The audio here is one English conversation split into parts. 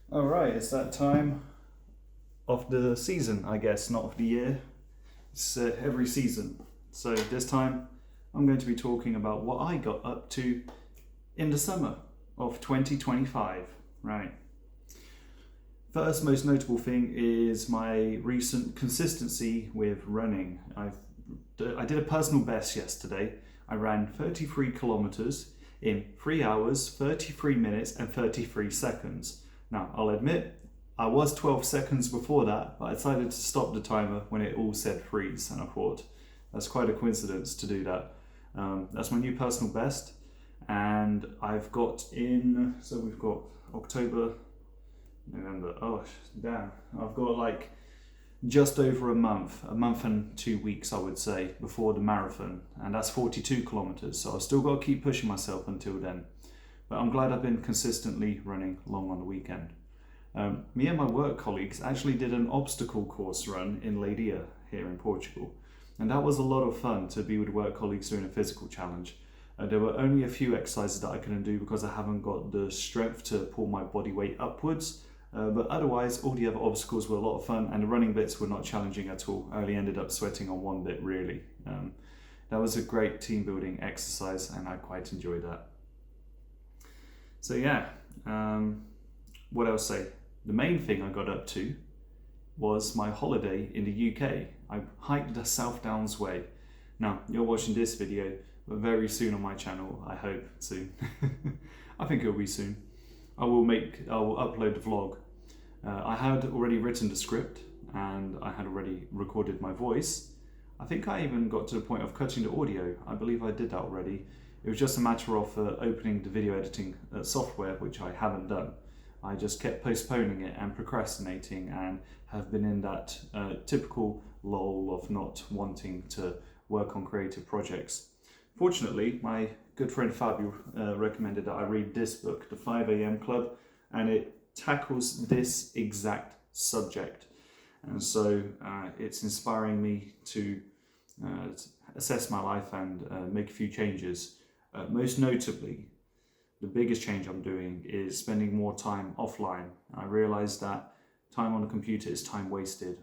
All right, it's that time of the season, I guess, not of the year. It's every season. So this time, I'm going to be talking about what I got up to in the summer of 2025. Right. First, most notable thing is my recent consistency with running. I did a personal best yesterday. I ran 33 kilometers in 3 hours, 33 minutes, and 33 seconds. Now, I'll admit, I was 12 seconds before that, but I decided to stop the timer when it all said freeze, and I thought that's quite a coincidence to do that. That's my new personal best, and we've got October, November. Oh, damn. I've got like just over a month and 2 weeks, I would say, before the marathon, and that's 42 kilometers. So I've still got to keep pushing myself until then. But I'm glad I've been consistently running long on the weekend. Me and my work colleagues actually did an obstacle course run in Leiria here in Portugal, and that was a lot of fun to be with work colleagues doing a physical challenge. There were only a few exercises that I couldn't do because I haven't got the strength to pull my body weight upwards. But otherwise, all the other obstacles were a lot of fun, and the running bits were not challenging at all. I only ended up sweating on one bit, really. That was a great team building exercise, and I quite enjoyed that. So, yeah, what else say? The main thing I got up to was my holiday in the UK. I hiked the South Downs Way. Now, you're watching this video, but very soon on my channel, I hope soon. I think it'll be soon. I will upload the vlog. I had already written the script and I had already recorded my voice. I think I even got to the point of cutting the audio. I believe I did that already. It was just a matter of opening the video editing software, which I haven't done. I just kept postponing it and procrastinating, and have been in that typical lull of not wanting to work on creative projects. Fortunately, my good friend Fabio recommended that I read this book, The 5 a.m. Club, and it tackles this exact subject. And so it's inspiring me to assess my life and make a few changes. Most notably, the biggest change I'm doing is spending more time offline. I realize that time on the computer is time wasted.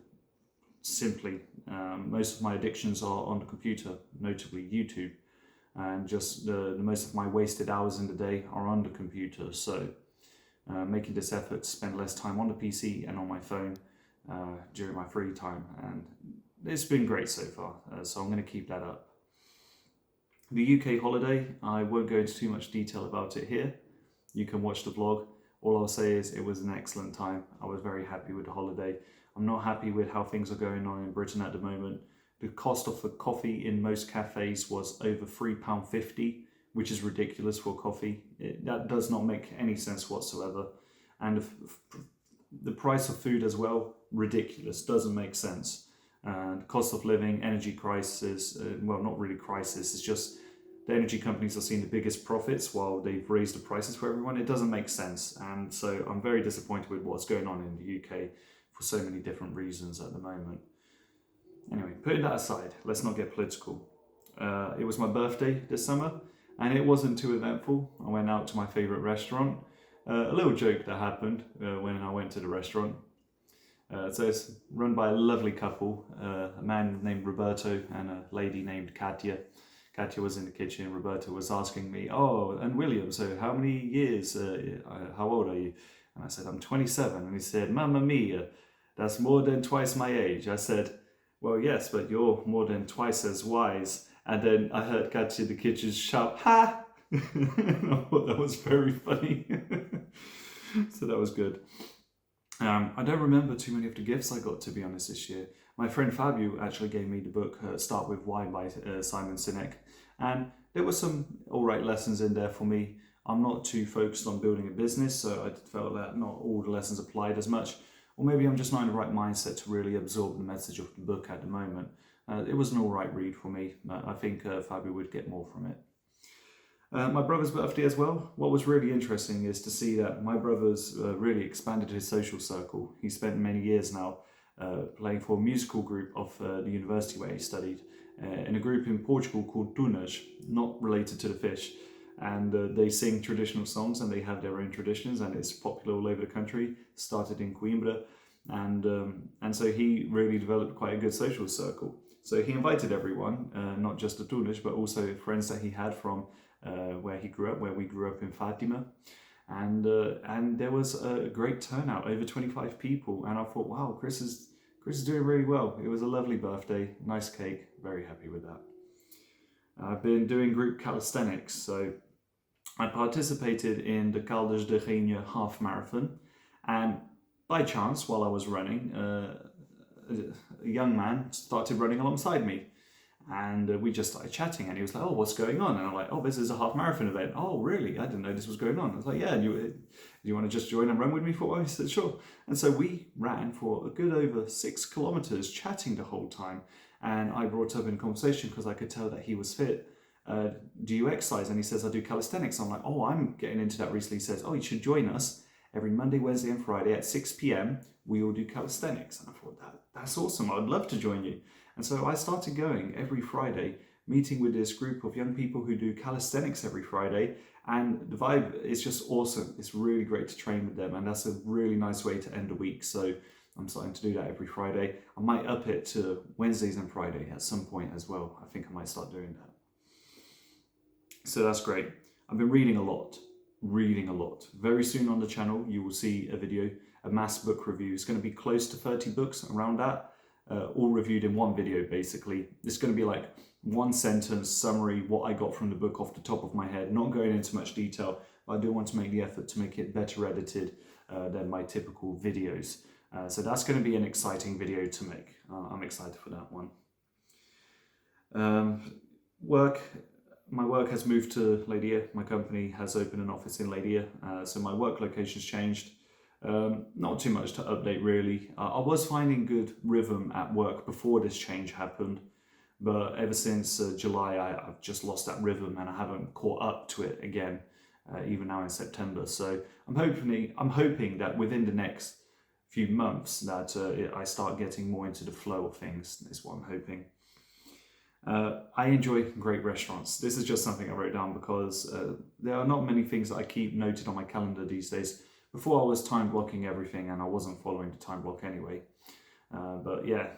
Simply, most of my addictions are on the computer, notably YouTube, and just the most of my wasted hours in the day are on the computer. So making this effort to spend less time on the PC and on my phone during my free time, and it's been great so far, so I'm going to keep that up. The UK holiday, I won't go into too much detail about it here. You can watch the vlog. All I'll say is it was an excellent time. I was very happy with the holiday. I'm not happy with how things are going on in Britain at the moment. The cost of a coffee in most cafes was over £3.50, which is ridiculous for coffee. That does not make any sense whatsoever. And the price of food as well, ridiculous, doesn't make sense. And cost of living, energy crisis, well, not really crisis, it's just the energy companies are seeing the biggest profits while they've raised the prices for everyone. It doesn't make sense. And so I'm very disappointed with what's going on in the UK for so many different reasons at the moment. Anyway, putting that aside, let's not get political. It was my birthday this summer, and it wasn't too eventful. I went out to my favourite restaurant. A little joke that happened when I went to the restaurant. So it's run by a lovely couple, a man named Roberto and a lady named Katia. Katia was in the kitchen. Roberto was asking me, "Oh, and William, so how many years, how old are you?" And I said, "I'm 27. And he said, "Mamma mia, that's more than twice my age." I said, "Well, yes, but you're more than twice as wise." And then I heard Katia in the kitchen shout, "Ha!" And I thought that was very funny. So that was good. I don't remember too many of the gifts I got, to be honest, this year. My friend Fabio actually gave me the book Start With Why by Simon Sinek, and there were some alright lessons in there for me. I'm not too focused on building a business, so I felt that not all the lessons applied as much, or maybe I'm just not in the right mindset to really absorb the message of the book at the moment. It was an alright read for me. I think Fabio would get more from it. My brother's birthday as well. What was really interesting is to see that my brother's really expanded his social circle. He spent many years now playing for a musical group of the university where he studied, in a group in Portugal called Tunas, not related to the fish. and they sing traditional songs and they have their own traditions, and it's popular all over the country. Started in Coimbra, and so he really developed quite a good social circle. So he invited everyone, not just the Tunis, but also friends that he had from where he grew up, where we grew up in Fatima. And there was a great turnout, over 25 people, and I thought, wow, Chris is doing really well. It was a lovely birthday, nice cake, very happy with that. I've been doing group calisthenics, so I participated in the Caldas de Rainha half marathon, and by chance, while I was running, a young man started running alongside me. And we just started chatting, and he was like, oh, what's going on? And I'm like, oh, this is a half marathon event. Oh, really? I didn't know this was going on. I was like, yeah, do you want to just join and run with me for a while? He said, sure. And so we ran for a good over 6 kilometers, chatting the whole time. And I brought up in conversation, because I could tell that he was fit. Do you exercise? And he says, I do calisthenics. I'm like, oh, I'm getting into that recently. He says, oh, you should join us every Monday, Wednesday and Friday at 6 p.m. We all do calisthenics. And I thought, that's awesome. I'd love to join you. And so I started going every Friday, meeting with this group of young people who do calisthenics every Friday. And the vibe is just awesome. It's really great to train with them. And that's a really nice way to end the week. So I'm starting to do that every Friday. I might up it to Wednesdays and Friday at some point as well. I think I might start doing that. So that's great. I've been reading a lot. Very soon on the channel, you will see a video, a mass book review. It's going to be close to 30 books, around that. All reviewed in one video, basically. It's going to be like one sentence summary, what I got from the book off the top of my head, not going into much detail, but I do want to make the effort to make it better edited than my typical videos. So that's going to be an exciting video to make. I'm excited for that one. My work has moved to Leiria. My company has opened an office in Leiria, so my work location's changed. Not too much to update really. I was finding good rhythm at work before this change happened, but ever since July I've just lost that rhythm, and I haven't caught up to it again, even now in September. So I'm hoping that within the next few months that I start getting more into the flow of things, is what I'm hoping. I enjoy great restaurants. This is just something I wrote down because there are not many things that I keep noted on my calendar these days. Before I was time blocking everything, and I wasn't following the time block anyway. But yeah,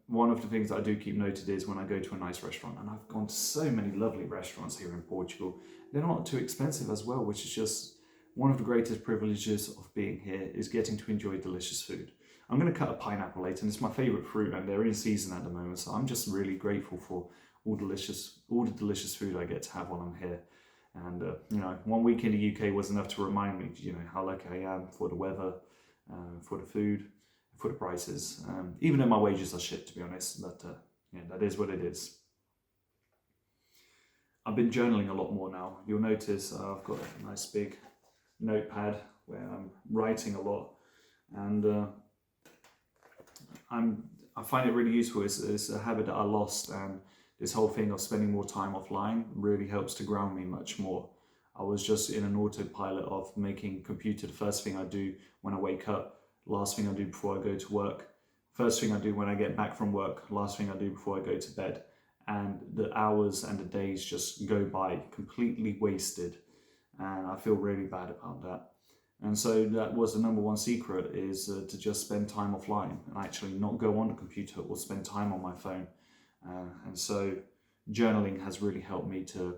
one of the things that I do keep noted is when I go to a nice restaurant, and I've gone to so many lovely restaurants here in Portugal. They're not too expensive as well, which is just one of the greatest privileges of being here, is getting to enjoy delicious food. I'm going to cut a pineapple later, and it's my favourite fruit, and they're in season at the moment, so I'm just really grateful for all the delicious food I get to have while I'm here. And, 1 week in the UK was enough to remind me, how lucky I am for the weather, for the food, for the prices. Even though my wages are shit, to be honest, but that is what it is. I've been journaling a lot more now. You'll notice I've got a nice big notepad where I'm writing a lot, and I find it really useful. It's a habit that I lost, and this whole thing of spending more time offline really helps to ground me much more. I was just in an autopilot of making computer the first thing I do when I wake up, last thing I do before I go to work, first thing I do when I get back from work, last thing I do before I go to bed. And the hours and the days just go by completely wasted, and I feel really bad about that. And so that was the number one secret, is to just spend time offline and actually not go on the computer or spend time on my phone. And so journaling has really helped me to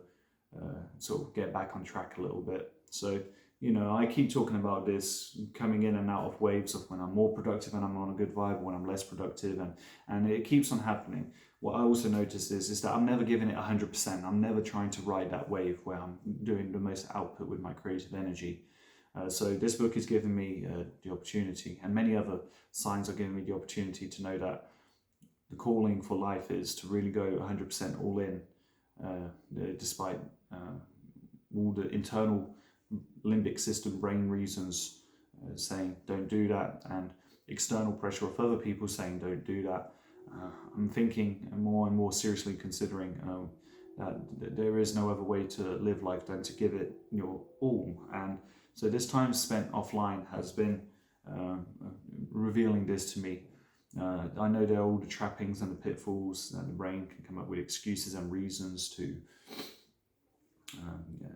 sort of get back on track a little bit. So, I keep talking about this coming in and out of waves of when I'm more productive and I'm on a good vibe, when I'm less productive, and it keeps on happening. What I also notice is that I'm never giving it 100%. I'm never trying to ride that wave where I'm doing the most output with my creative energy. So this book is giving me the opportunity, and many other signs are giving me the opportunity to know that the calling for life is to really go 100% all in, despite all the internal limbic system brain reasons saying don't do that, and external pressure of other people saying don't do that. I'm thinking more and more seriously considering that there is no other way to live life than to give it your all. And so this time spent offline has been revealing this to me. I know there are all the trappings and the pitfalls that the brain can come up with, excuses and reasons to you know,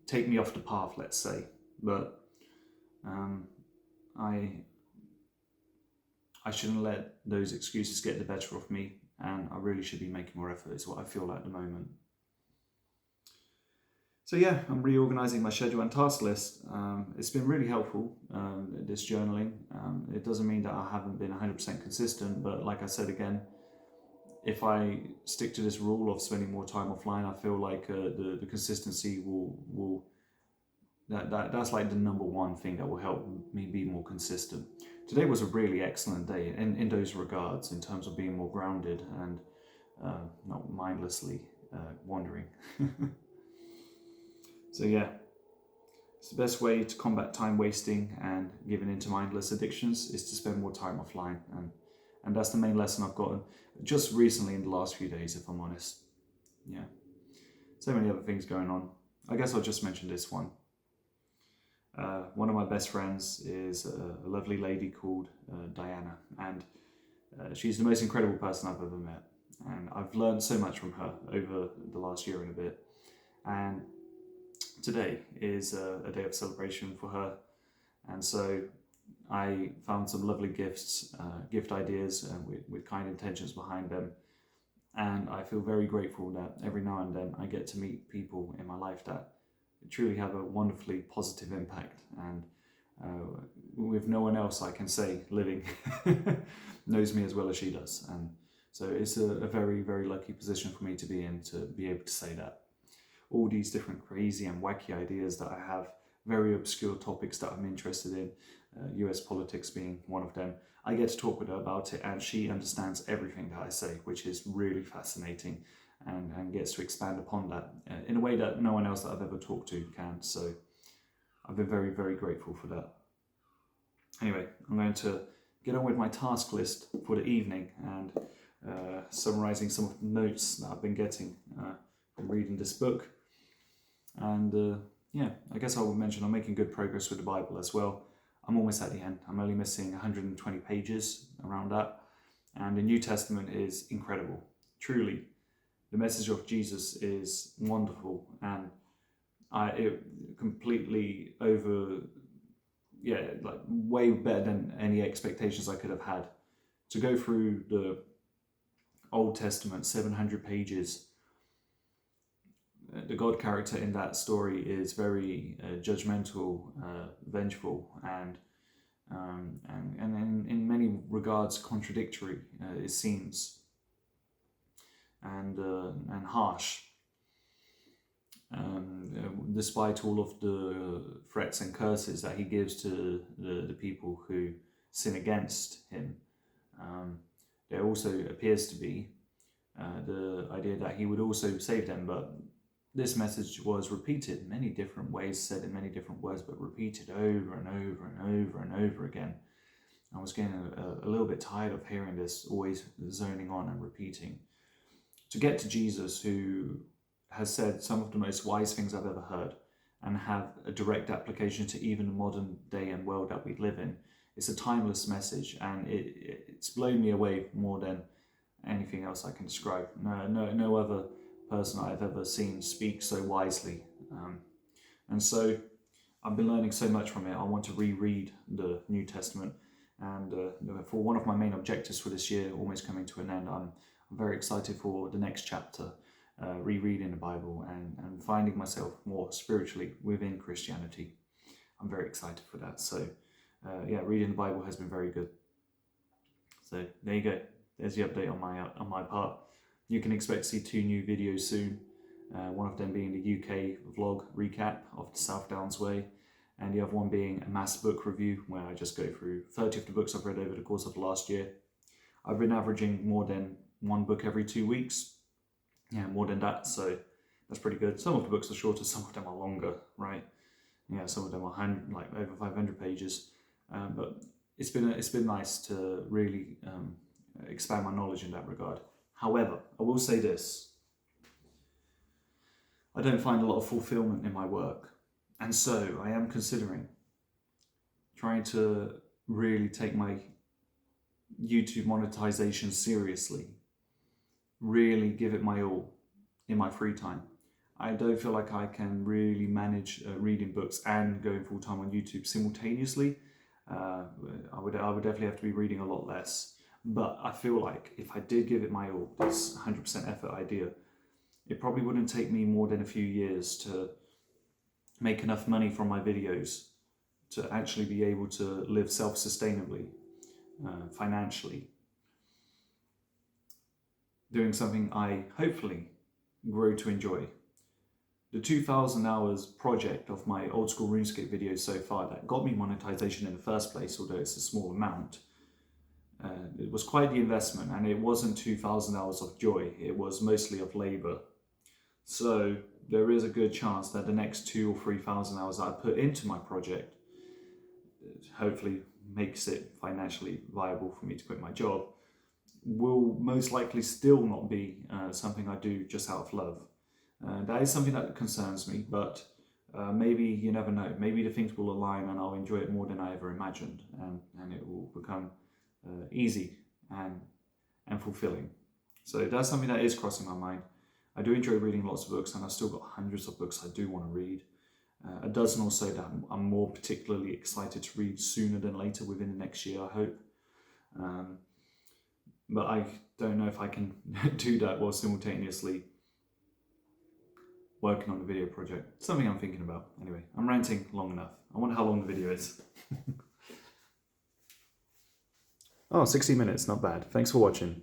take me off the path, let's say. But I shouldn't let those excuses get the better of me, and I really should be making more effort, is what I feel at the moment. So yeah, I'm reorganizing my schedule and task list. It's been really helpful, this journaling. It doesn't mean that I haven't been 100% consistent, but like I said again, if I stick to this rule of spending more time offline, I feel like the consistency will that's like the number one thing that will help me be more consistent. Today was a really excellent day in those regards, in terms of being more grounded and not mindlessly wandering. So yeah, it's the best way to combat time wasting and giving into mindless addictions is to spend more time offline, and that's the main lesson I've gotten just recently in the last few days, if I'm honest. Yeah, so many other things going on. I guess I'll just mention this one. One of my best friends is a lovely lady called Diana, and she's the most incredible person I've ever met, and I've learned so much from her over the last year and a bit. And today is a day of celebration for her, and so I found some lovely gifts, gift ideas with kind intentions behind them, and I feel very grateful that every now and then I get to meet people in my life that truly have a wonderfully positive impact, and with no one else I can say living knows me as well as she does, and so it's a very, very lucky position for me to be in, to be able to say that. All these different crazy and wacky ideas that I have, very obscure topics that I'm interested in, US politics being one of them. I get to talk with her about it, and she understands everything that I say, which is really fascinating, and gets to expand upon that in a way that no one else that I've ever talked to can. So I've been very, very grateful for that. Anyway, I'm going to get on with my task list for the evening and summarizing some of the notes that I've been getting from reading this book. And yeah, I guess I will mention I'm making good progress with the Bible as well. I'm almost at the end. I'm only missing 120 pages, around that. And the New Testament is incredible. Truly, the message of Jesus is wonderful, and it completely like way better than any expectations I could have had. To go through the Old Testament, 700 pages, the God character in that story is very judgmental, vengeful, and in many regards contradictory, it seems, and harsh. Despite all of the threats and curses that he gives to the people who sin against him, there also appears to be the idea that he would also save them. But this message was repeated in many different ways, said in many different words, but repeated over and over and over and over again. I was getting a little bit tired of hearing this, always zoning on and repeating. To get to Jesus, who has said some of the most wise things I've ever heard, and have a direct application to even the modern day and world that we live in. It's a timeless message, and it's blown me away more than anything else I can describe. No other person I've ever seen speak so wisely. And so I've been learning so much from it. I want to reread the New Testament, and for one of my main objectives for this year almost coming to an end, I'm very excited for the next chapter, rereading the Bible and finding myself more spiritually within Christianity. I'm very excited for that. So yeah, reading the Bible has been very good. So there you go. There's the update on my part. You can expect to see 2 new videos soon. One of them being the UK vlog recap of the South Downs Way, and the other one being a mass book review where I just go through 30 of the books I've read over the course of the last year. I've been averaging more than 1 book every 2 weeks. Yeah, more than that, so that's pretty good. Some of the books are shorter, some of them are longer, right? Yeah, some of them are like over 500 pages. But it's been nice to really expand my knowledge in that regard. However, I will say this: I don't find a lot of fulfillment in my work, and so I am considering trying to really take my YouTube monetization seriously, really give it my all in my free time. I don't feel like I can really manage reading books and going full time on YouTube simultaneously. I would definitely have to be reading a lot less. But I feel like if I did give it my all, this 100% effort idea, it probably wouldn't take me more than a few years to make enough money from my videos to actually be able to live self-sustainably, financially, doing something I hopefully grow to enjoy. The 2,000 hours project of my old school RuneScape videos so far that got me monetization in the first place, although it's a small amount, it was quite the investment, and it wasn't 2,000 hours of joy, it was mostly of labor. So there is a good chance that the next 2,000 or 3,000 hours I put into my project hopefully makes it financially viable for me to quit my job, will most likely still not be something I do just out of love. That is something that concerns me, but maybe, you never know, maybe the things will align and I'll enjoy it more than I ever imagined, and it will become easy and fulfilling. So that's something that is crossing my mind. I do enjoy reading lots of books, and I've still got hundreds of books I do want to read. A dozen or so that I'm more particularly excited to read sooner than later, within the next year, I hope. But I don't know if I can do that while simultaneously working on the video project. Something I'm thinking about. Anyway, I'm ranting long enough. I wonder how long the video is. Oh, 60 minutes, not bad. Thanks for watching.